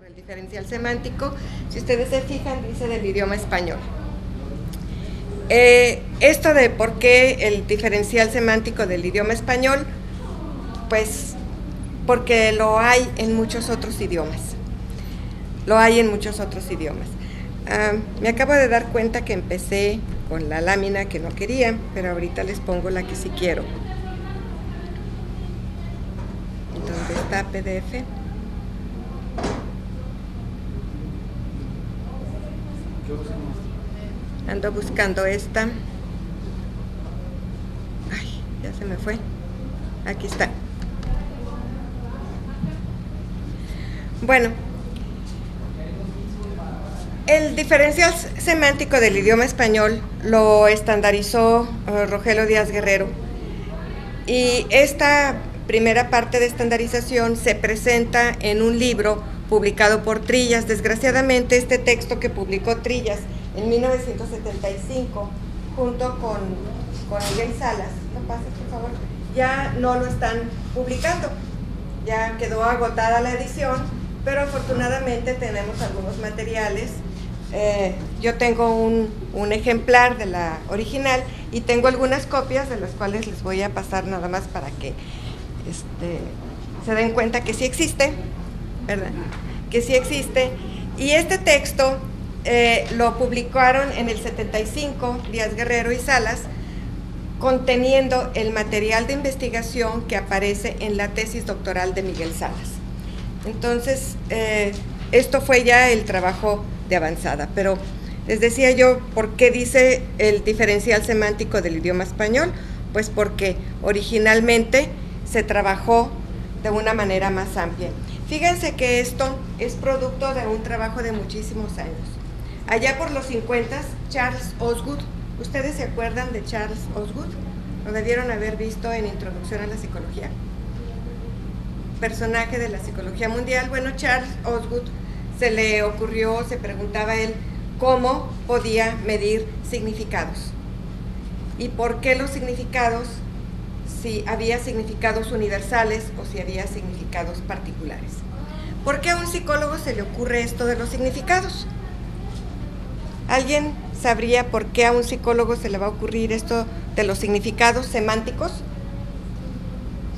sobre el diferencial semántico. Si ustedes se fijan, dice del idioma español. Esto de por qué el diferencial semántico del idioma español, pues porque lo hay en muchos otros idiomas. Lo hay en muchos otros idiomas. Me acabo de dar cuenta que empecé con la lámina que no quería, pero ahorita les pongo la que sí quiero. ¿Dónde está PDF? Ando buscando esta. Ay, ya se me fue. Aquí está. Bueno, el diferencial semántico del idioma español lo estandarizó Rogelio Díaz Guerrero, y esta primera parte de estandarización se presenta en un libro publicado por Trillas. Desgraciadamente, este texto que publicó Trillas en 1975, junto con Miguel Salas, ¿no pases, por favor? Ya no lo están publicando, ya quedó agotada la edición, pero afortunadamente tenemos algunos materiales. Yo tengo un ejemplar de la original y tengo algunas copias de las cuales les voy a pasar nada más para que se den cuenta que sí existe, ¿verdad? Que sí existe. Y este texto lo publicaron en el 75, Díaz Guerrero y Salas, conteniendo el material de investigación que aparece en la tesis doctoral de Miguel Salas. Entonces, esto fue ya el trabajo de avanzada, pero les decía yo, ¿por qué dice el diferencial semántico del idioma español? Pues porque originalmente se trabajó de una manera más amplia. Fíjense que esto es producto de un trabajo de muchísimos años. Allá por los 50, Charles Osgood, ¿ustedes se acuerdan de Charles Osgood? Lo debieron haber visto en Introducción a la Psicología. Personaje de la psicología mundial. Bueno, Charles Osgood se le ocurrió, se preguntaba él, cómo podía medir significados. ¿Y por qué los significados? Si había significados universales o si había significados particulares. ¿Por qué a un psicólogo se le ocurre esto de los significados? ¿Alguien sabría por qué a un psicólogo se le va a ocurrir esto de los significados semánticos?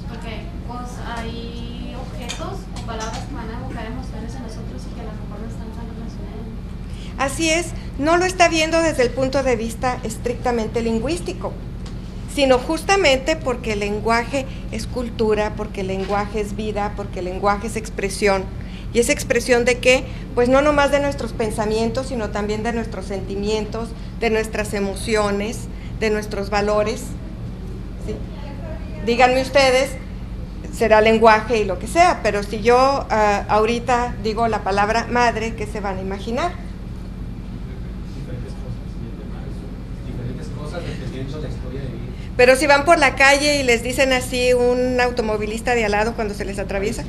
Porque pues, hay objetos o palabras que van a evocar emociones en nosotros y que a lo mejor no están tan relacionadas. Así es, no lo está viendo desde el punto de vista estrictamente lingüístico, sino justamente porque el lenguaje es cultura, porque el lenguaje es vida, porque el lenguaje es expresión. ¿Y esa expresión de qué? Pues no nomás de nuestros pensamientos, sino también de nuestros sentimientos, de nuestras emociones, de nuestros valores. ¿Sí? Díganme ustedes, será lenguaje y lo que sea, pero si yo ahorita digo la palabra madre, ¿qué se van a imaginar? Diferentes cosas dependiendo de la historia de vida. Pero si van por la calle y les dicen así un automovilista de al lado cuando se les atraviesa.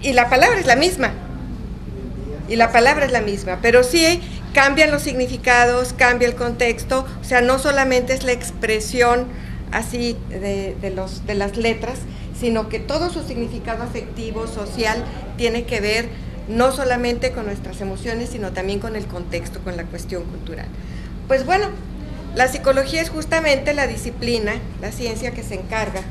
Y la palabra es la misma. Y la palabra es la misma, pero sí cambian los significados, cambia el contexto, o sea, no solamente es la expresión así de las letras, sino que todo su significado afectivo, social, tiene que ver no solamente con nuestras emociones, sino también con el contexto, con la cuestión cultural. Pues bueno, la psicología es justamente la disciplina, la ciencia que se encarga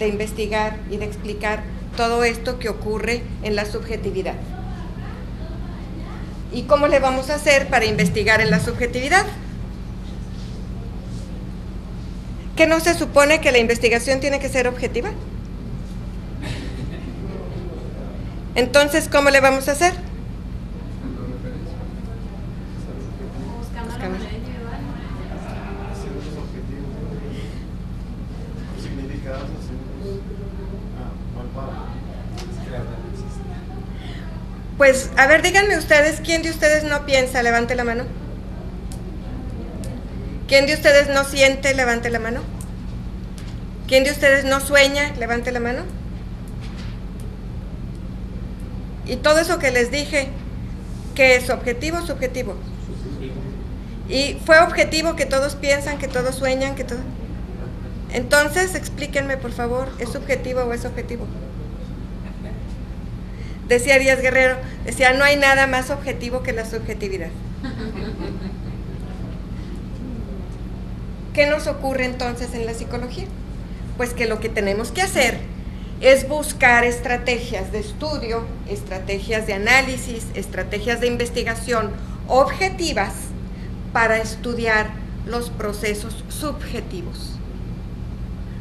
de investigar y de explicar todo esto que ocurre en la subjetividad. ¿Y cómo le vamos a hacer para investigar en la subjetividad? ¿Qué no se supone que la investigación tiene que ser objetiva? Entonces, ¿cómo le vamos a hacer? Buscando la manera individual. Pues, a ver, díganme ustedes, ¿quién de ustedes no piensa? Levante la mano. ¿Quién de ustedes no siente? Levante la mano. ¿Quién de ustedes no sueña? Levante la mano. Y todo eso que les dije, ¿qué es objetivo o subjetivo? Y fue objetivo que todos piensan, que todos sueñan, que todo. Entonces, explíquenme, por favor, ¿es subjetivo o es objetivo? decía Díaz Guerrero, decía, no hay nada más objetivo que la subjetividad. ¿Qué nos ocurre entonces en la psicología? Pues que lo que tenemos que hacer es buscar estrategias de estudio, estrategias de análisis, estrategias de investigación objetivas para estudiar los procesos subjetivos.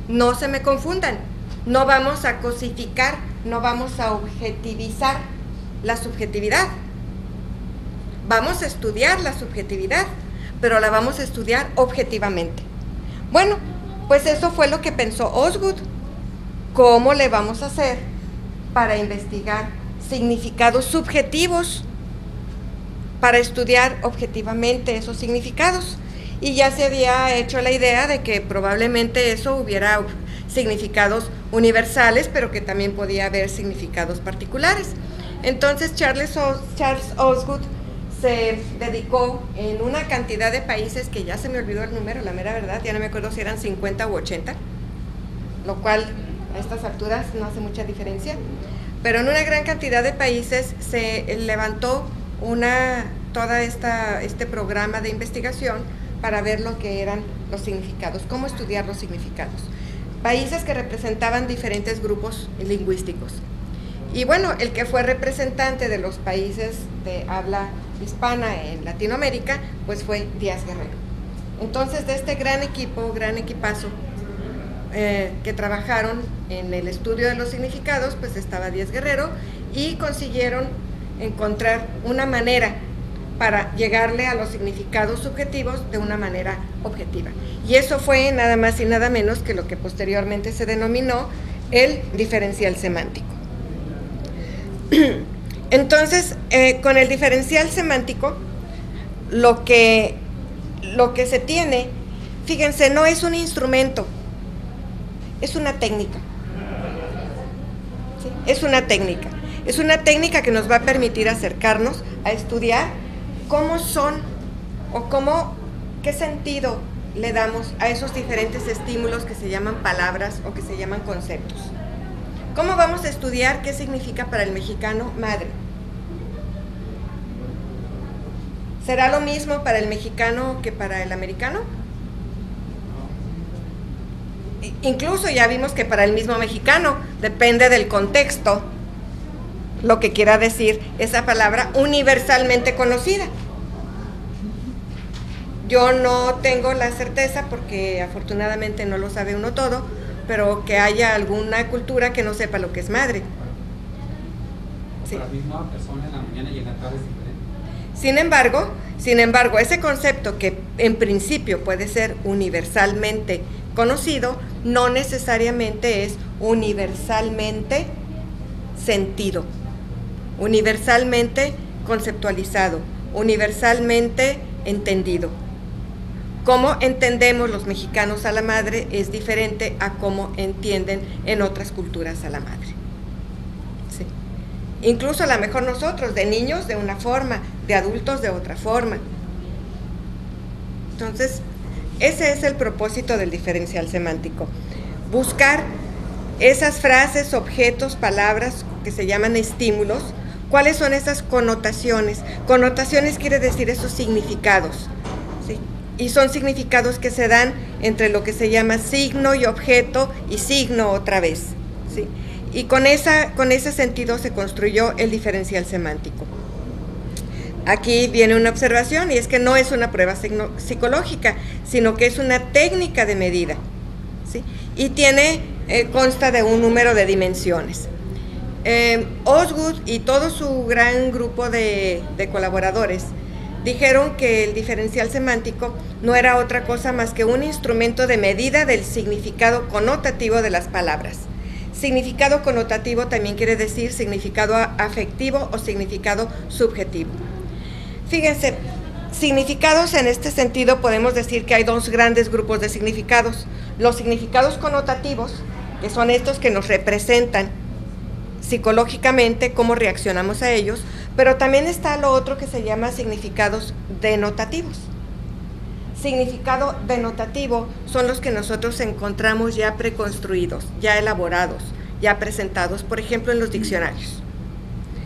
No se me confundan, no vamos a cosificar, no vamos a objetivizar la subjetividad. Vamos a estudiar la subjetividad, pero la vamos a estudiar objetivamente. Bueno, pues eso fue lo que pensó Osgood. ¿Cómo le vamos a hacer para investigar significados subjetivos, para estudiar objetivamente esos significados? Y ya se había hecho la idea de que probablemente eso hubiera significados universales, pero que también podía haber significados particulares. Entonces Charles Osgood se dedicó en una cantidad de países que ya se me olvidó el número, la mera verdad, ya no me acuerdo si eran 50 u 80, lo cual a estas alturas no hace mucha diferencia, pero en una gran cantidad de países se levantó este programa de investigación para ver lo que eran los significados, cómo estudiar los significados. Países que representaban diferentes grupos lingüísticos. Y bueno, el que fue representante de los países de habla hispana en Latinoamérica, pues fue Díaz Guerrero. Entonces, de este gran equipazo que trabajaron en el estudio de los significados, pues estaba Díaz Guerrero y consiguieron encontrar una manera para llegarle a los significados subjetivos de una manera objetiva. Y eso fue nada más y nada menos que lo que posteriormente se denominó el diferencial semántico. Entonces, con el diferencial semántico, lo que se tiene, fíjense, no es un instrumento, es una técnica. ¿Sí? Es una técnica que nos va a permitir acercarnos a estudiar cómo son o qué sentido le damos a esos diferentes estímulos que se llaman palabras o que se llaman conceptos. ¿Cómo vamos a estudiar qué significa para el mexicano madre? ¿Será lo mismo para el mexicano que para el americano? Incluso ya vimos que para el mismo mexicano depende del contexto lo que quiera decir esa palabra universalmente conocida. Yo no tengo la certeza, porque afortunadamente no lo sabe uno todo, pero que haya alguna cultura que no sepa lo que es madre. Sí. Para la misma persona en la mañana y en la tarde es diferente. Sin embargo, ese concepto que en principio puede ser universalmente conocido, no necesariamente es universalmente sentido, universalmente conceptualizado, universalmente entendido. Cómo entendemos los mexicanos a la madre es diferente a cómo entienden en otras culturas a la madre. Sí. Incluso a lo mejor nosotros, de niños de una forma, de adultos de otra forma. Entonces, ese es el propósito del diferencial semántico. Buscar esas frases, objetos, palabras que se llaman estímulos. ¿Cuáles son esas connotaciones? Connotaciones quiere decir esos significados, ¿sí? Y son significados que se dan entre lo que se llama signo y objeto y signo otra vez, ¿sí? Y con ese sentido se construyó el diferencial semántico. Aquí viene una observación, y es que no es una prueba psicológica, sino que es una técnica de medida, ¿sí? Y consta de un número de dimensiones. Osgood y todo su gran grupo de colaboradores dijeron que el diferencial semántico no era otra cosa más que un instrumento de medida del significado connotativo de las palabras. Significado connotativo también quiere decir significado afectivo o significado subjetivo. Fíjense, significados en este sentido podemos decir que hay dos grandes grupos de significados. Los significados connotativos, que son estos que nos representan psicológicamente, cómo reaccionamos a ellos, pero también está lo otro que se llama significados denotativos. Significado denotativo son los que nosotros encontramos ya preconstruidos, ya elaborados, ya presentados, por ejemplo, en los diccionarios.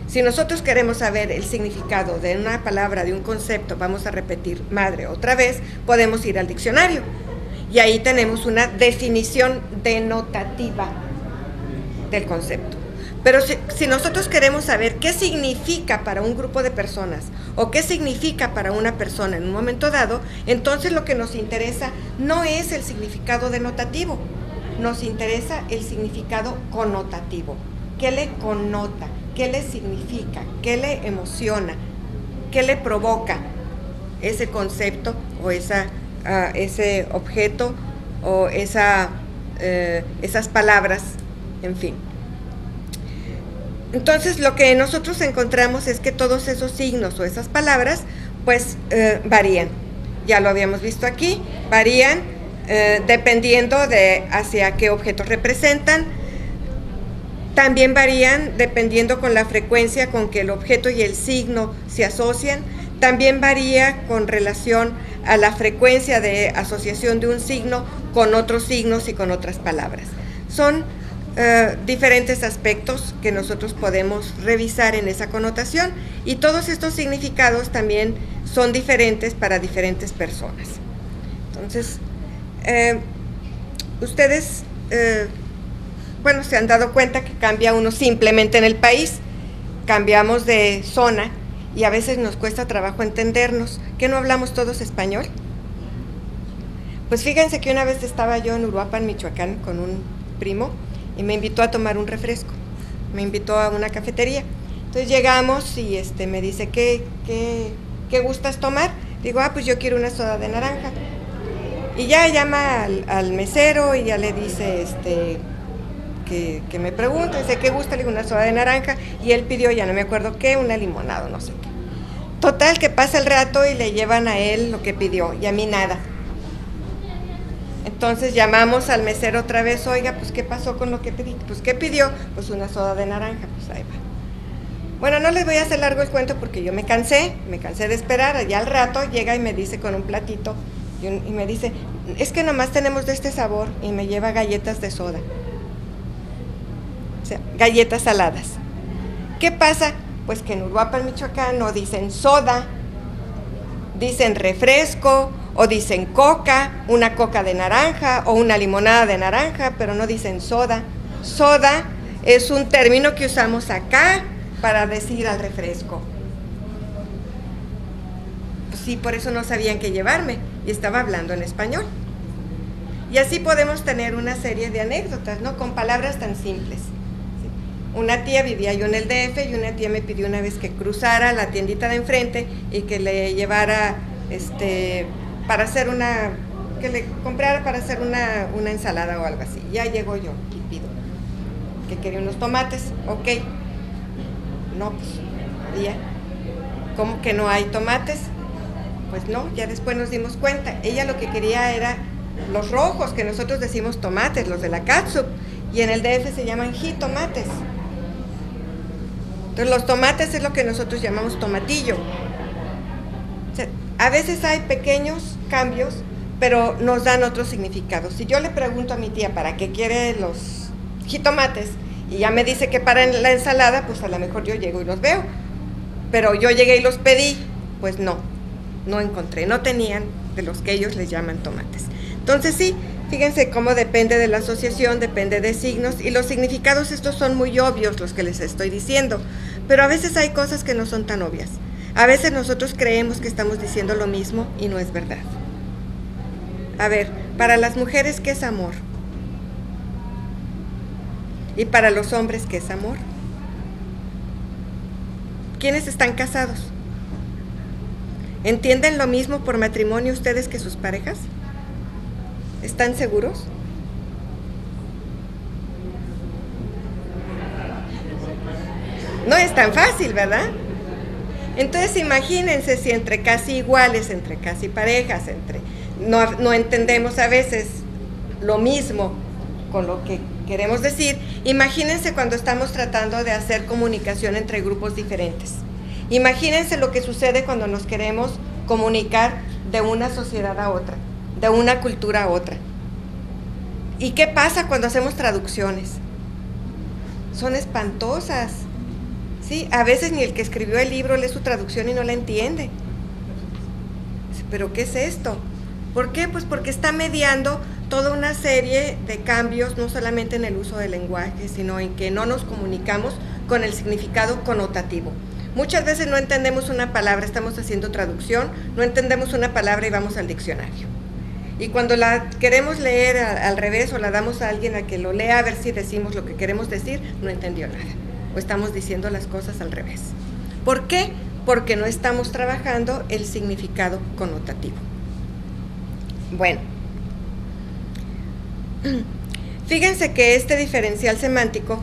Si nosotros queremos saber el significado de una palabra, de un concepto, vamos a repetir madre otra vez, podemos ir al diccionario. Y ahí tenemos una definición denotativa del concepto. Pero si nosotros queremos saber qué significa para un grupo de personas o qué significa para una persona en un momento dado, entonces lo que nos interesa no es el significado denotativo, nos interesa el significado connotativo. ¿Qué le connota? ¿Qué le significa? ¿Qué le emociona? ¿Qué le provoca ese concepto o ese objeto o esas palabras, en fin? Entonces lo que nosotros encontramos es que todos esos signos o esas palabras pues varían. Ya lo habíamos visto aquí, varían dependiendo de hacia qué objetos representan. También varían dependiendo con la frecuencia con que el objeto y el signo se asocian. También varía con relación a la frecuencia de asociación de un signo con otros signos y con otras palabras. Son diferentes aspectos que nosotros podemos revisar en esa connotación, y todos estos significados también son diferentes para diferentes personas. Entonces, ustedes, bueno, se han dado cuenta que cambia uno simplemente en el país, cambiamos de zona y a veces nos cuesta trabajo entendernos. ¿Que no hablamos todos español? Pues fíjense que una vez estaba yo en Uruapan, Michoacán, con un primo, y me invitó a tomar un refresco, me invitó a una cafetería. Entonces llegamos y me dice, ¿qué gustas tomar? Digo, pues yo quiero una soda de naranja. Y ya llama al mesero y ya le dice que me pregunta, dice, ¿qué gusta? Le digo, una soda de naranja, y él pidió, ya no me acuerdo qué, una limonada, no sé qué. Total, que pasa el rato y le llevan a él lo que pidió, y a mí nada. Entonces llamamos al mesero otra vez, oiga, pues ¿qué pasó con lo que pedí? Pues ¿qué pidió? Pues una soda de naranja, pues ahí va. Bueno, no les voy a hacer largo el cuento porque yo me cansé de esperar. Allá al rato llega y me dice con un platito, y me dice, es que nomás tenemos de este sabor, y me lleva galletas de soda. O sea, galletas saladas. ¿Qué pasa? Pues que en Uruapan, Michoacán, no dicen soda, dicen refresco, o dicen coca, una coca de naranja o una limonada de naranja, pero no dicen soda. Soda es un término que usamos acá para decir al refresco. Pues sí, por eso no sabían qué llevarme y estaba hablando en español. Y así podemos tener una serie de anécdotas, ¿no? Con palabras tan simples. Una tía, vivía yo en el DF, y una tía me pidió una vez que cruzara la tiendita de enfrente y que le llevara para hacer que le comprara para hacer una ensalada o algo así. Ya llego yo y pido que quería unos tomates, ok. No, pues, había. ¿Cómo que no hay tomates? Pues no, ya después nos dimos cuenta. Ella lo que quería era los rojos, que nosotros decimos tomates, los de la catsup, y en el DF se llaman jitomates. Entonces los tomates es lo que nosotros llamamos tomatillo. O sea, a veces hay pequeños cambios, pero nos dan otro significado. Si yo le pregunto a mi tía para qué quiere los jitomates y ya me dice que para la ensalada, pues a lo mejor yo llego y los veo. Pero yo llegué y los pedí, pues no encontré, no tenían de los que ellos les llaman tomates. Entonces sí, fíjense cómo depende de la asociación, depende de signos, y los significados estos son muy obvios los que les estoy diciendo, pero a veces hay cosas que no son tan obvias. A veces nosotros creemos que estamos diciendo lo mismo y no es verdad. A ver, para las mujeres, ¿qué es amor? Y para los hombres, ¿qué es amor? ¿Quiénes están casados? ¿Entienden lo mismo por matrimonio ustedes que sus parejas? ¿Están seguros? No es tan fácil, ¿verdad? Entonces imagínense si entre casi iguales, entre casi parejas, no entendemos a veces lo mismo con lo que queremos decir. Imagínense cuando estamos tratando de hacer comunicación entre grupos diferentes. Imagínense lo que sucede cuando nos queremos comunicar de una sociedad a otra, de una cultura a otra. ¿Y qué pasa cuando hacemos traducciones? Son espantosas. ¿sí? A veces ni el que escribió el libro lee su traducción y no la entiende. ¿Pero qué es esto? ¿Por qué? Pues porque está mediando toda una serie de cambios, no solamente en el uso del lenguaje, sino en que no nos comunicamos con el significado connotativo. Muchas veces no entendemos una palabra, estamos haciendo traducción, no entendemos una palabra y vamos al diccionario. Y cuando la queremos leer al revés o la damos a alguien a que lo lea a ver si decimos lo que queremos decir, no entendió nada. O estamos diciendo las cosas al revés. ¿Por qué? Porque no estamos trabajando el significado connotativo. Bueno, fíjense que este diferencial semántico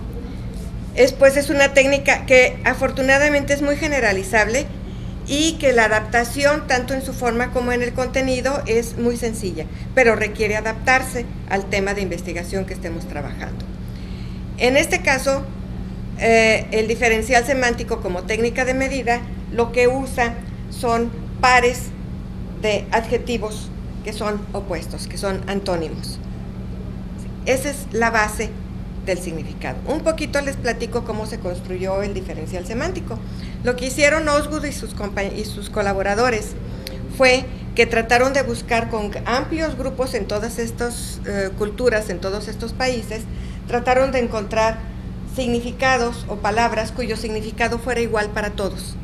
es una técnica que afortunadamente es muy generalizable y que la adaptación tanto en su forma como en el contenido es muy sencilla, pero requiere adaptarse al tema de investigación que estemos trabajando. En este caso, el diferencial semántico como técnica de medida lo que usa son pares de adjetivos que son opuestos, que son antónimos. Esa es la base del significado. Un poquito les platico cómo se construyó el diferencial semántico. Lo que hicieron Osgood y sus colaboradores fue que trataron de buscar con amplios grupos en todas estas culturas, en todos estos países, trataron de encontrar significados o palabras cuyo significado fuera igual para todos.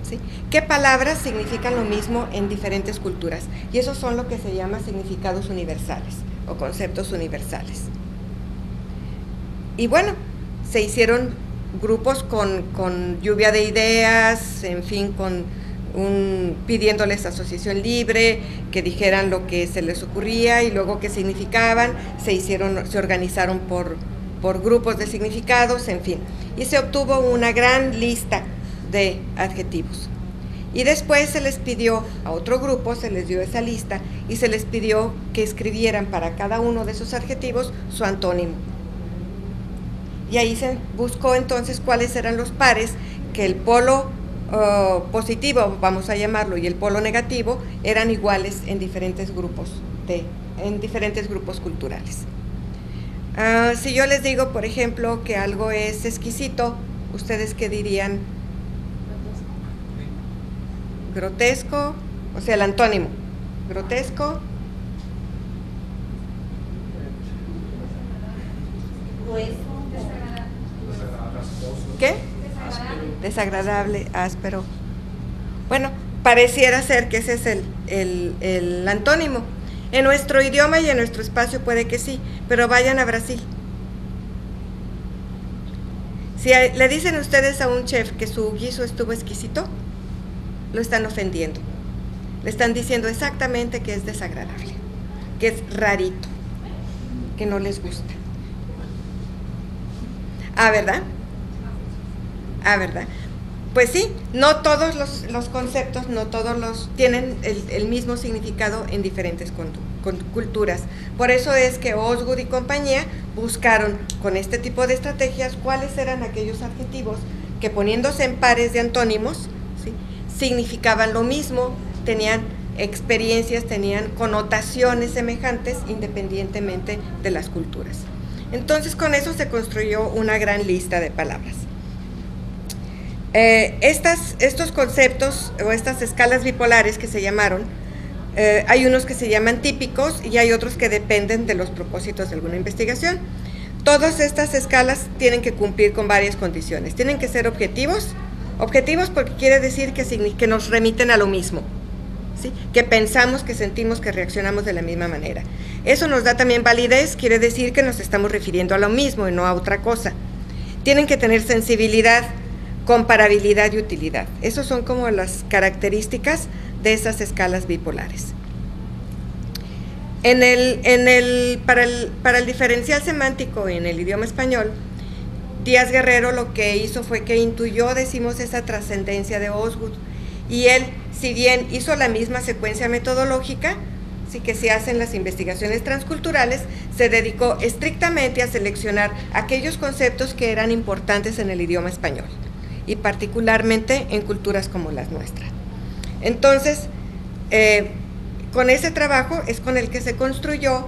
¿Sí? ¿Qué palabras significan lo mismo en diferentes culturas? Y esos son lo que se llama significados universales o conceptos universales. Y bueno, se hicieron grupos con lluvia de ideas, en fin, pidiéndoles asociación libre, que dijeran lo que se les ocurría y luego qué significaban, se organizaron por grupos de significados, en fin, y se obtuvo una gran lista de adjetivos. Y después se les pidió a otro grupo, se les dio esa lista y se les pidió que escribieran para cada uno de esos adjetivos su antónimo. Y ahí se buscó entonces cuáles eran los pares que el polo positivo, vamos a llamarlo, y el polo negativo eran iguales en diferentes grupos culturales. Si yo les digo, por ejemplo, que algo es exquisito, ¿ustedes qué dirían? Grotesco, o sea, el antónimo. Grotesco. ¿Qué? Desagradable, áspero. Bueno, pareciera ser que ese es el antónimo. En nuestro idioma y en nuestro espacio puede que sí, pero vayan a Brasil. Si le dicen ustedes a un chef que su guiso estuvo exquisito, lo están ofendiendo. Le están diciendo exactamente que es desagradable, que es rarito, que no les gusta. ¿Verdad? ¿Verdad? Pues sí, no todos los conceptos, no todos tienen el mismo significado en diferentes culturas. Por eso es que Osgood y compañía buscaron con este tipo de estrategias cuáles eran aquellos adjetivos que poniéndose en pares de antónimos, ¿sí?, significaban lo mismo, tenían experiencias, tenían connotaciones semejantes independientemente de las culturas. Entonces con eso se construyó una gran lista de palabras. Estos conceptos o estas escalas bipolares que se llamaron, hay unos que se llaman típicos y hay otros que dependen de los propósitos de alguna investigación. Todas estas escalas tienen que cumplir con varias condiciones. Tienen que ser objetivos porque quiere decir que nos remiten a lo mismo, ¿sí?, que pensamos, que sentimos, que reaccionamos de la misma manera. Eso nos da también validez, quiere decir que nos estamos refiriendo a lo mismo y no a otra cosa. Tienen que tener sensibilidad, comparabilidad y utilidad. Esas son como las características de esas escalas bipolares. Para el diferencial semántico en el idioma español, Díaz Guerrero lo que hizo fue que intuyó, decimos, esa trascendencia de Osgood, y él, si bien hizo la misma secuencia metodológica, sí, que se hacen las investigaciones transculturales, se dedicó estrictamente a seleccionar aquellos conceptos que eran importantes en el idioma español y particularmente en culturas como las nuestras. Entonces, con ese trabajo es con el que se construyó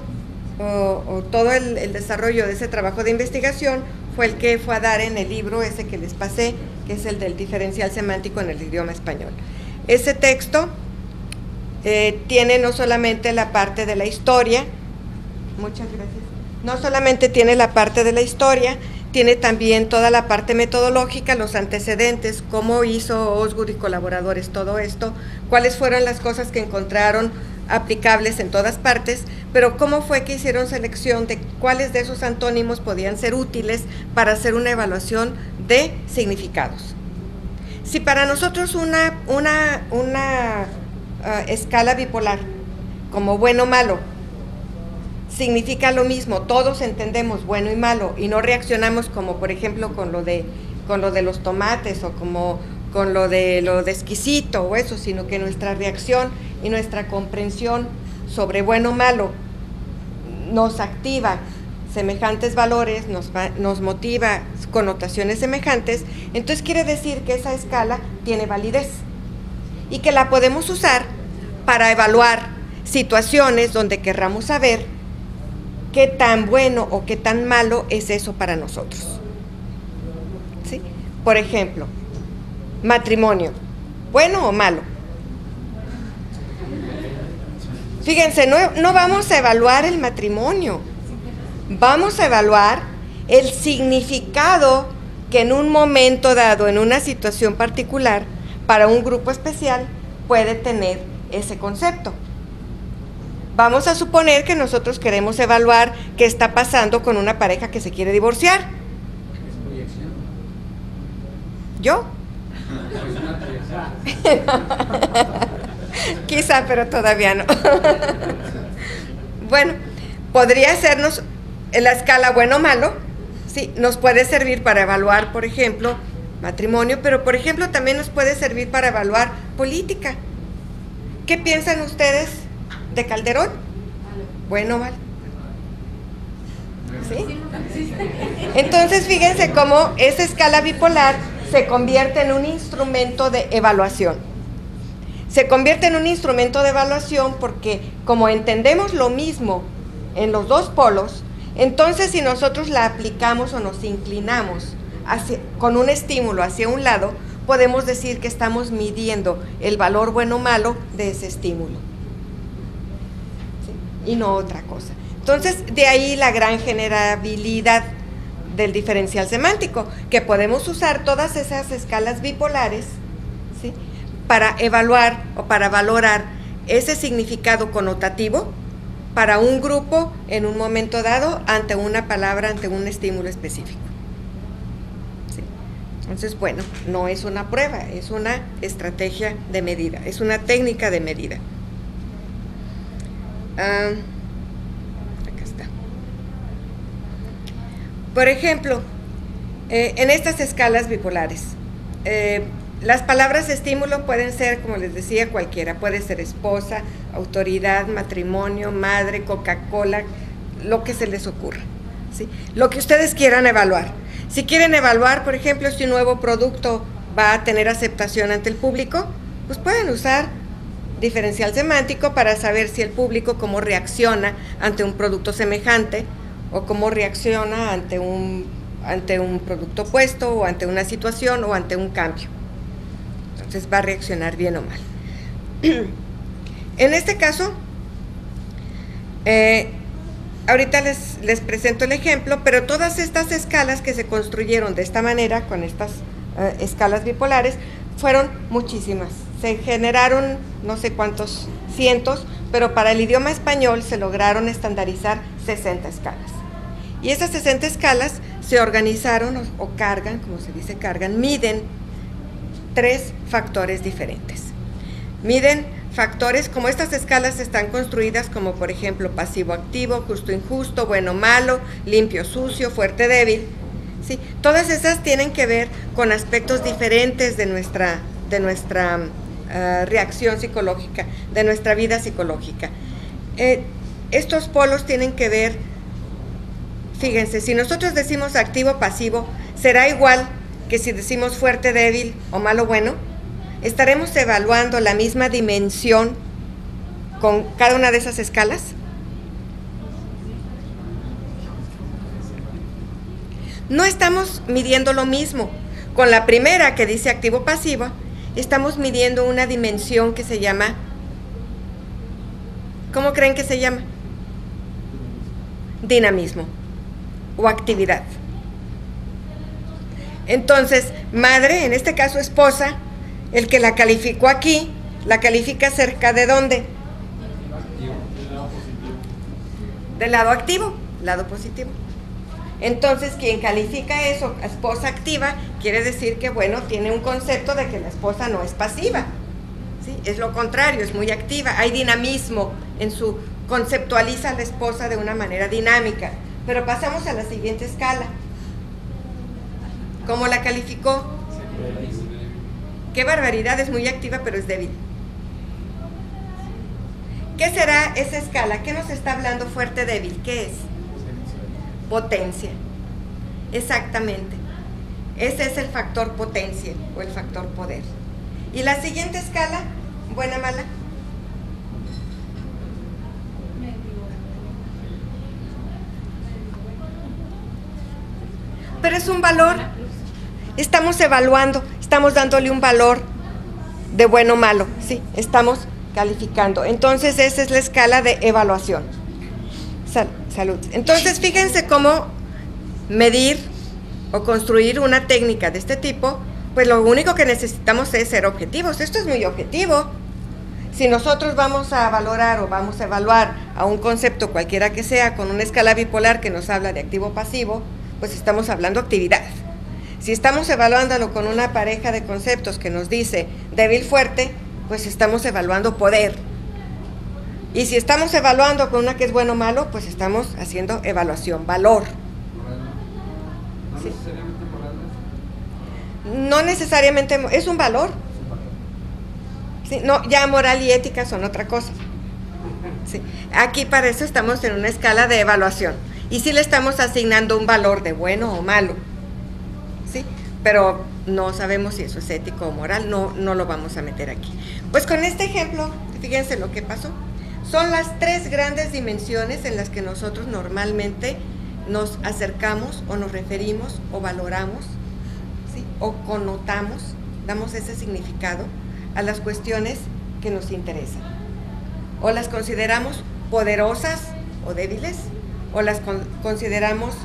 todo el desarrollo de ese trabajo de investigación, fue el que fue a dar en el libro ese que les pasé, que es el del diferencial semántico en el idioma español. Ese texto tiene no solamente la parte de la historia, muchas gracias, no solamente tiene la parte de la historia, tiene también toda la parte metodológica, los antecedentes, cómo hizo Osgood y colaboradores todo esto, cuáles fueron las cosas que encontraron aplicables en todas partes, pero cómo fue que hicieron selección de cuáles de esos antónimos podían ser útiles para hacer una evaluación de significados. Si para nosotros una escala bipolar, como bueno o malo, significa lo mismo, todos entendemos bueno y malo y no reaccionamos como por ejemplo con lo de los tomates o como con lo de exquisito o eso, sino que nuestra reacción y nuestra comprensión sobre bueno o malo nos activa semejantes valores, nos motiva connotaciones semejantes, entonces quiere decir que esa escala tiene validez y que la podemos usar para evaluar situaciones donde querramos saber qué tan bueno o qué tan malo es eso para nosotros. ¿Sí? Por ejemplo, matrimonio, ¿bueno o malo? Fíjense, no vamos a evaluar el matrimonio, vamos a evaluar el significado que en un momento dado, en una situación particular, para un grupo especial, puede tener ese concepto. Vamos a suponer que nosotros queremos evaluar qué está pasando con una pareja que se quiere divorciar. ¿Es proyección? ¿Yo? Quizá, pero todavía no. Bueno, podría sernos la escala bueno o malo, sí, nos puede servir para evaluar, por ejemplo, matrimonio, pero por ejemplo también nos puede servir para evaluar política. ¿Qué piensan ustedes de Calderón? Bueno o malo. ¿Sí? Entonces fíjense cómo esa escala bipolar se convierte en un instrumento de evaluación. Se convierte en un instrumento de evaluación porque como entendemos lo mismo en los dos polos, entonces si nosotros la aplicamos o nos inclinamos con un estímulo hacia un lado, podemos decir que estamos midiendo el valor bueno o malo de ese estímulo. ¿Sí? Y no otra cosa. Entonces, de ahí la gran generabilidad del diferencial semántico, que podemos usar todas esas escalas bipolares, ¿sí?, para evaluar o para valorar ese significado connotativo para un grupo en un momento dado ante una palabra, ante un estímulo específico. ¿Sí? Entonces, bueno, no es una prueba, es una estrategia de medida, es una técnica de medida. Acá está. Por ejemplo, en estas escalas bipolares, las palabras estímulo pueden ser, como les decía, cualquiera. Puede ser esposa, autoridad, matrimonio, madre, Coca-Cola, lo que se les ocurra, ¿sí? Lo que ustedes quieran evaluar. Si quieren evaluar, por ejemplo, si un nuevo producto va a tener aceptación ante el público, pues pueden usar diferencial semántico para saber si el público cómo reacciona ante un producto semejante o cómo reacciona ante un producto opuesto o ante una situación o ante un cambio. Entonces va a reaccionar bien o mal. En este caso, ahorita les presento el ejemplo, pero todas estas escalas que se construyeron de esta manera, con estas escalas bipolares, fueron muchísimas. Se generaron no sé cuántos cientos, pero para el idioma español se lograron estandarizar 60 escalas. Y esas 60 escalas se organizaron o cargan, como se dice cargan, miden 3 factores diferentes. Miden factores, como estas escalas están construidas como por ejemplo pasivo-activo, justo-injusto, bueno-malo, limpio-sucio, fuerte-débil, ¿sí? Todas esas tienen que ver con aspectos diferentes de nuestra reacción psicológica, de nuestra vida psicológica. Estos polos tienen que ver, fíjense, si nosotros decimos activo-pasivo, será igual que si decimos fuerte, débil o malo, bueno. ¿Estaremos evaluando la misma dimensión con cada una de esas escalas? No estamos midiendo lo mismo. Con la primera, que dice activo-pasivo, estamos midiendo una dimensión que se llama, ¿cómo creen que se llama? Dinamismo o actividad. Entonces, madre, en este caso esposa, el que la calificó aquí, la califica cerca de ¿dónde? Del lado activo, lado positivo. Entonces, quien califica eso, esposa activa, quiere decir que, bueno, tiene un concepto de que la esposa no es pasiva, ¿sí? Es lo contrario, es muy activa, hay dinamismo en su, conceptualiza a la esposa de una manera dinámica. Pero pasamos a la siguiente escala. ¿Cómo la calificó? Qué barbaridad, es muy activa, pero es débil. ¿Qué será esa escala? ¿Qué nos está hablando fuerte, débil? ¿Qué es? Potencia. Exactamente. Ese es el factor potencia o el factor poder. ¿Y la siguiente escala? ¿Buena, mala? Pero es un valor. Estamos evaluando, estamos dándole un valor de bueno o malo, ¿sí? Estamos calificando. Entonces, esa es la escala de evaluación. Salud. Entonces, fíjense cómo medir o construir una técnica de este tipo, pues lo único que necesitamos es ser objetivos. Esto es muy objetivo. Si nosotros vamos a valorar o vamos a evaluar a un concepto cualquiera que sea con una escala bipolar que nos habla de activo-pasivo, pues estamos hablando actividad. Si estamos evaluándolo con una pareja de conceptos que nos dice débil-fuerte, pues estamos evaluando poder. Y si estamos evaluando con una que es bueno o malo, pues estamos haciendo evaluación, valor. ¿No necesariamente moral? No necesariamente, es un valor. Sí, no, ya moral y ética son otra cosa. Sí. Aquí para eso estamos en una escala de evaluación. Y sí le estamos asignando un valor de bueno o malo. ¿Sí? Pero no sabemos si eso es ético o moral, no lo vamos a meter aquí. Pues con este ejemplo, fíjense lo que pasó. Son las 3 grandes dimensiones en las que nosotros normalmente nos acercamos o nos referimos o valoramos, ¿sí? O connotamos, damos ese significado a las cuestiones que nos interesan. O las consideramos poderosas o débiles, o las consideramos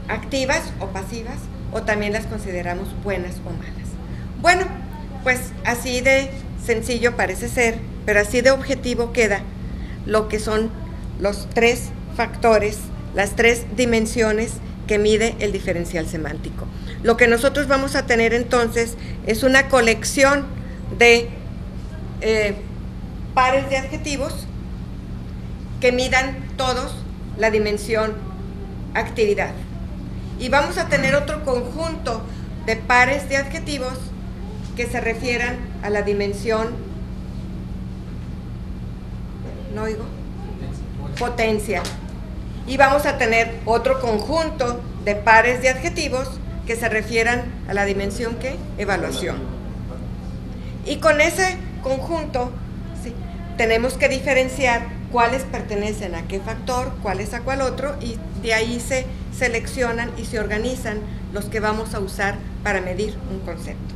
activas o pasivas, o también las consideramos buenas o malas. Bueno, pues así de sencillo parece ser, pero así de objetivo queda lo que son los 3 factores, las 3 dimensiones que mide el diferencial semántico. Lo que nosotros vamos a tener entonces es una colección de pares de adjetivos que midan todos la dimensión actividad. Y vamos a tener otro conjunto de pares de adjetivos que se refieran a la dimensión, ¿no oigo? Potencia. Y vamos a tener otro conjunto de pares de adjetivos que se refieran a la dimensión, ¿qué? Evaluación. Y con ese conjunto, ¿sí?, tenemos que diferenciar cuáles pertenecen a qué factor, cuáles a cuál otro, y de ahí se seleccionan y se organizan los que vamos a usar para medir un concepto.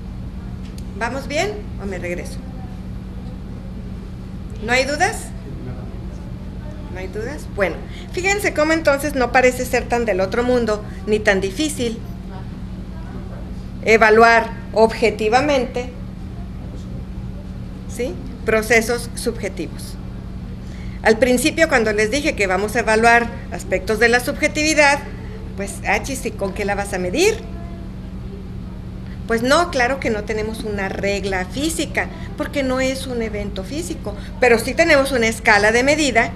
¿Vamos bien o me regreso? ¿No hay dudas? ¿No hay dudas? Bueno, fíjense cómo entonces no parece ser tan del otro mundo ni tan difícil evaluar objetivamente, ¿sí?, procesos subjetivos. Al principio, cuando les dije que vamos a evaluar aspectos de la subjetividad, pues, ¿y con qué la vas a medir? Pues no, claro que no tenemos una regla física, porque no es un evento físico, pero sí tenemos una escala de medida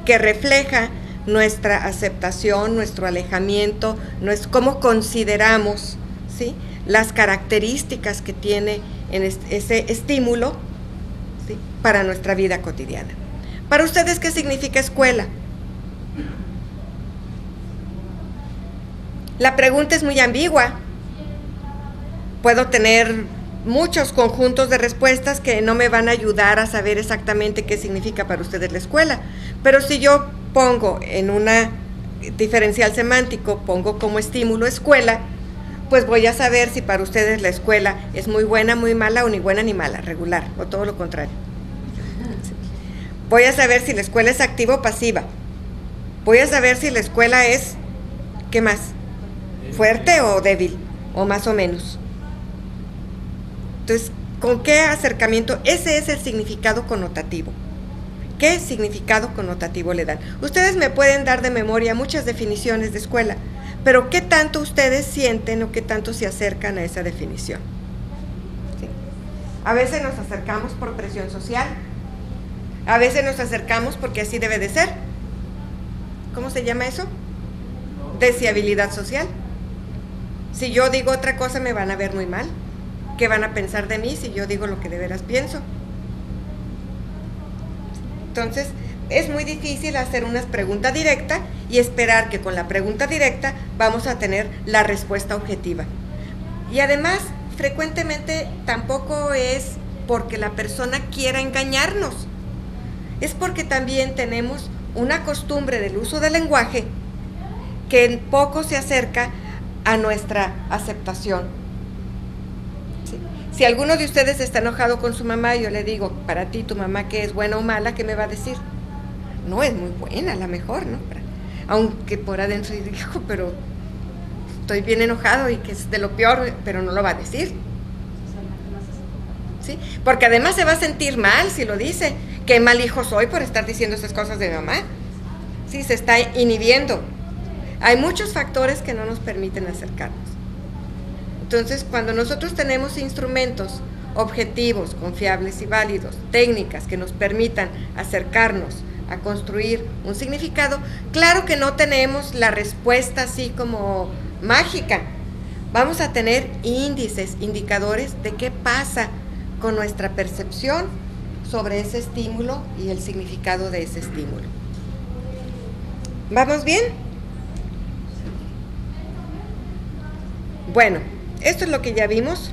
que refleja nuestra aceptación, nuestro alejamiento, cómo consideramos, ¿sí?, las características que tiene en ese estímulo, ¿sí?, para nuestra vida cotidiana. Para ustedes, ¿qué significa escuela? La pregunta es muy ambigua. Puedo tener muchos conjuntos de respuestas que no me van a ayudar a saber exactamente qué significa para ustedes la escuela. Pero si yo pongo en una diferencial semántico pongo como estímulo escuela, pues voy a saber si para ustedes la escuela es muy buena, muy mala, o ni buena ni mala, regular, o todo lo contrario. Voy a saber si la escuela es activa o pasiva. Voy a saber si la escuela es, ¿qué más? Fuerte o débil, o más o menos. Entonces, ¿con qué acercamiento? Ese es el significado connotativo. ¿Qué significado connotativo le dan? Ustedes me pueden dar de memoria muchas definiciones de escuela, pero ¿qué tanto ustedes sienten o qué tanto se acercan a esa definición? ¿Sí? A veces nos acercamos por presión social, a veces nos acercamos porque así debe de ser. ¿Cómo se llama eso? Deseabilidad social. Si yo digo otra cosa me van a ver muy mal. ¿Qué van a pensar de mí si yo digo lo que de veras pienso? Entonces, es muy difícil hacer una pregunta directa y esperar que con la pregunta directa vamos a tener la respuesta objetiva. Y además, frecuentemente tampoco es porque la persona quiera engañarnos, es porque también tenemos una costumbre del uso del lenguaje que en poco se acerca a nuestra aceptación. ¿Sí? Si alguno de ustedes está enojado con su mamá, yo le digo, para ti tu mamá, ¿qué es buena o mala? ¿Qué me va a decir? No, es muy buena, a lo mejor, ¿no? Aunque por adentro digo, pero estoy bien enojado y que es de lo peor, pero no lo va a decir. ¿Sí? Porque además se va a sentir mal si lo dice. Qué mal hijo soy por estar diciendo esas cosas de mi mamá. Sí, se está inhibiendo. Hay muchos factores que no nos permiten acercarnos. Entonces, cuando nosotros tenemos instrumentos objetivos, confiables y válidos, técnicas que nos permitan acercarnos a construir un significado, claro que no tenemos la respuesta así como mágica. Vamos a tener índices, indicadores de qué pasa con nuestra percepción sobre ese estímulo y el significado de ese estímulo. ¿Vamos bien? Bueno, esto es lo que ya vimos.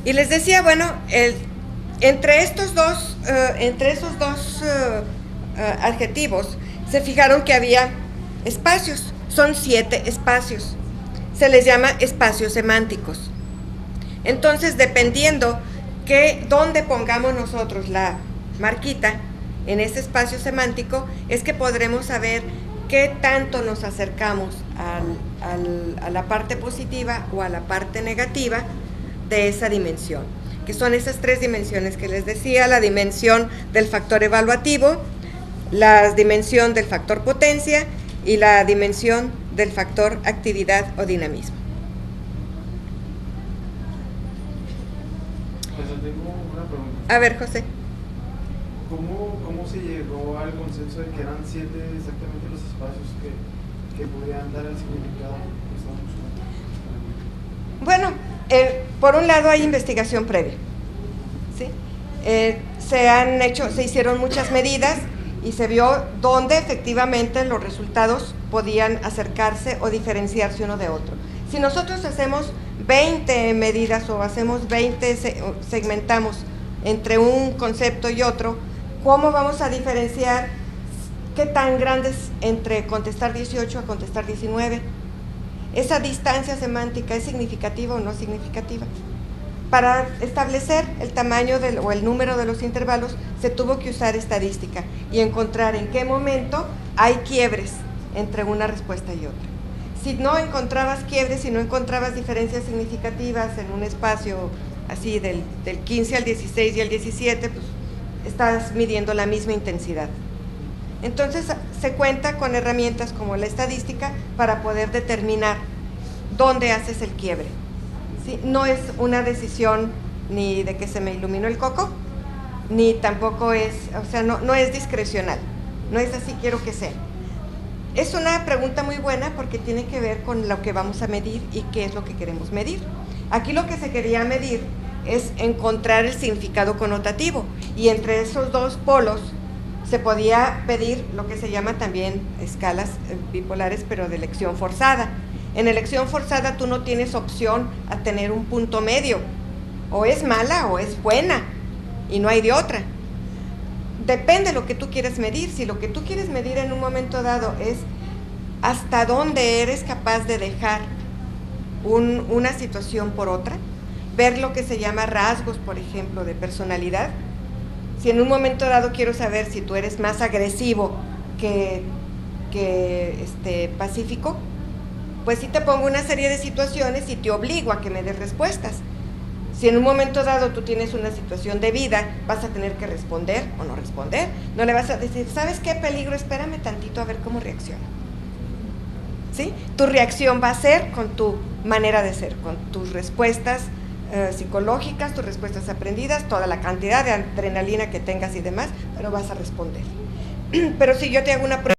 Y les decía, bueno, entre esos dos adjetivos, se fijaron que había espacios, son 7 espacios. Se les llama espacios semánticos. Entonces, dependiendo dónde pongamos nosotros la marquita en ese espacio semántico, es que podremos saber qué tanto nos acercamos a la parte positiva o a la parte negativa de esa dimensión, que son esas 3 dimensiones que les decía: la dimensión del factor evaluativo, la dimensión del factor potencia y la dimensión del factor actividad o dinamismo. Pues yo tengo una pregunta. A ver, José. ¿Cómo se llegó al consenso de que eran 7 exactamente los espacios que podían dar el significado que estábamos usando? Bueno, por un lado hay investigación previa, ¿sí? Se hicieron muchas medidas y se vio dónde efectivamente los resultados podían acercarse o diferenciarse uno de otro. Si nosotros hacemos 20 medidas o hacemos 20, segmentamos entre un concepto y otro, ¿cómo vamos a diferenciar qué tan grandes entre contestar 18 a contestar 19? ¿Esa distancia semántica es significativa o no significativa? Para establecer el tamaño o el número de los intervalos, se tuvo que usar estadística y encontrar en qué momento hay quiebres entre una respuesta y otra. Si no encontrabas quiebres, si no encontrabas diferencias significativas en un espacio así del 15 al 16 y al 17, pues estás midiendo la misma intensidad. Entonces se cuenta con herramientas como la estadística para poder determinar dónde haces el quiebre. ¿Sí? No es una decisión ni de que se me iluminó el coco, ni tampoco es, o sea, no es discrecional, no es así quiero que sea. Es una pregunta muy buena porque tiene que ver con lo que vamos a medir y qué es lo que queremos medir. Aquí lo que se quería medir es encontrar el significado connotativo, y entre esos dos polos se podía pedir lo que se llama también escalas bipolares, pero de elección forzada. En elección forzada tú no tienes opción a tener un punto medio, o es mala o es buena, y no hay de otra. depende de lo que tú quieres medir. Si lo que tú quieres medir en un momento dado es hasta dónde eres capaz de dejar una situación por otra, ver lo que se llama rasgos, por ejemplo, de personalidad. Si en un momento dado quiero saber si tú eres más agresivo que pacífico, pues sí te pongo una serie de situaciones y te obligo a que me des respuestas. Si en un momento dado tú tienes una situación de vida, vas a tener que responder o no responder. No le vas a decir, ¿sabes qué peligro? Espérame tantito a ver cómo reacciona. ¿Sí? Tu reacción va a ser con tu manera de ser, con tus respuestas psicológicas, tus respuestas aprendidas, toda la cantidad de adrenalina que tengas y demás, pero vas a responder. Pero si yo te hago una prueba